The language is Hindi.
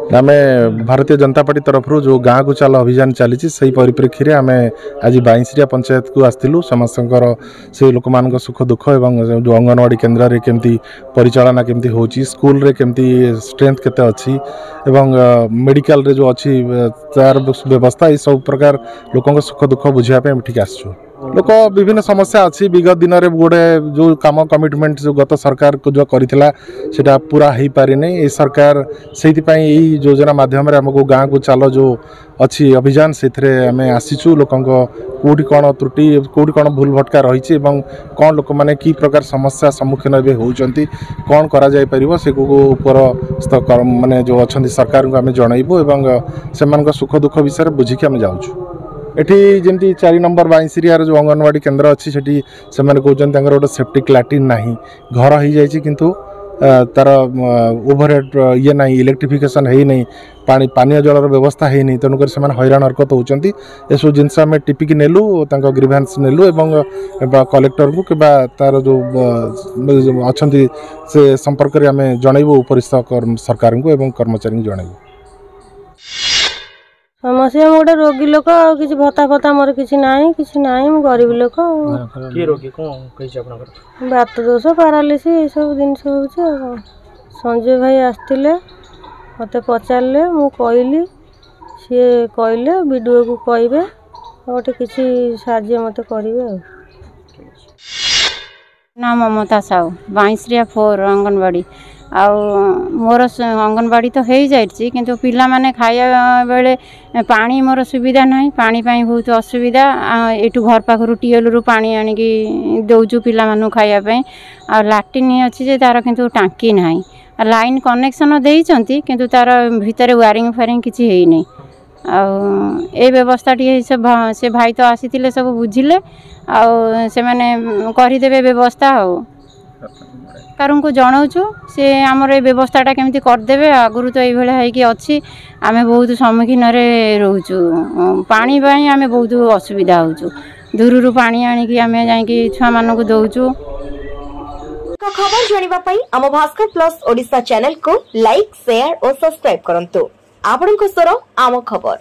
आम भारतीय जनता पार्टी तरफ जो गाँव को चल अभियान चली से परिप्रेक्षी में आम आज बाईसरिया पंचायत को आसलु समस्त से लोक मान सुख दुख एवं जो अंगनवाड़ी केन्द्र में केमती परिचालना केमती हो स्कूल रे केमती स्ट्रेंथ केते अच्छी एवं मेडिकल रे जो अच्छी तार व्यवस्था ये सब प्रकार लोकों सुख दुख बुझापी ठीक आसु लोक विभिन्न समस्या अच्छी विगत दिन में गोटे जो काम कमिटमेंट जो गत सरकार को जो करथिला सेटा पूरा हो पारि नै ए सरकार से योजना माध्यम आमको गाँव को चलो जो अच्छी अभियान से आम आसीचु लोकों कौटी कौन त्रुटि कौटी कौन भूल भटका रही कौन लोक मैंने कि प्रकार समस्या सम्मुखीन ए होती कौन करा जाय परिबो से ऊपर माने जो अच्छा सरकार को आम जनइबू एवं से सुख दुख विषय बुझिकी आम जाऊँ एठी जमी 4 नंबर बाईसरिया जो अंगनवाड़ी केन्द्र अच्छी से कहते गोटे सेप्टिक लैट्रिन ना घर हो जाए किंतु तार ओवरहेड ये ना इलेक्ट्रिफिकेशन है नहीं पानी जलर व्यवस्था है नहीं तेणुक से हैरान हरकत होती ये सब जिनस आम टिपिक नेलु ग्रीवेंस नेलु एवं कलेक्टर को कि तार जो अच्छा से संपर्क में आम जनइबू उपरिस्थ सरकार को एवं कर्मचारी को जनइबू समस्या गोटे रोगी लोक कि भत्ता फत्ता मोर किसी ना गरीब लोक बात दोष पारालिसिस सब जिन हो संजय भाई आसते मत पचारे मु कहली सी कहले वीडियो को कहे गोटे किसी साहाय्य मत करेंगे। ना ममता साहू बाईसरिया 4 अंगनवाड़ी मोर अंगनवाड़ी तो हो जाए किंतु पिला माने खाया बेले पानी मोर सुविधा नहीं पानी पाई बहुत असुविधा एटू घर पाखर टीएल रु पानी आनिकी दौचु पिला मानु खायापी आ लाट्रिन अच्छी जे तार किंतु टांकी ना लाइन कनेक्शन देइचंती किंतु तार भितर वायरिंग फायरिंग किसी है नहीं ए व्यवस्था टी से भाई तो आसी सब बुझिले से माने करदेवे व्यवस्था सरकार को जनाऊँ सी आमर ये व्यवस्थाटा केमती करदे आगुरी तो ये अच्छी आम बहुत सम्मुखीन रोचु पानी आम बहुत असुविधा हो दूर पानी आनिकी आम जा छुआ मानक दौचु। खबर जानिबा पई आम भास्कर प्लस ओडिशा चैनल को लाइक शेयर और सब्सक्राइब करंतु आपन को स्वर आम खबर।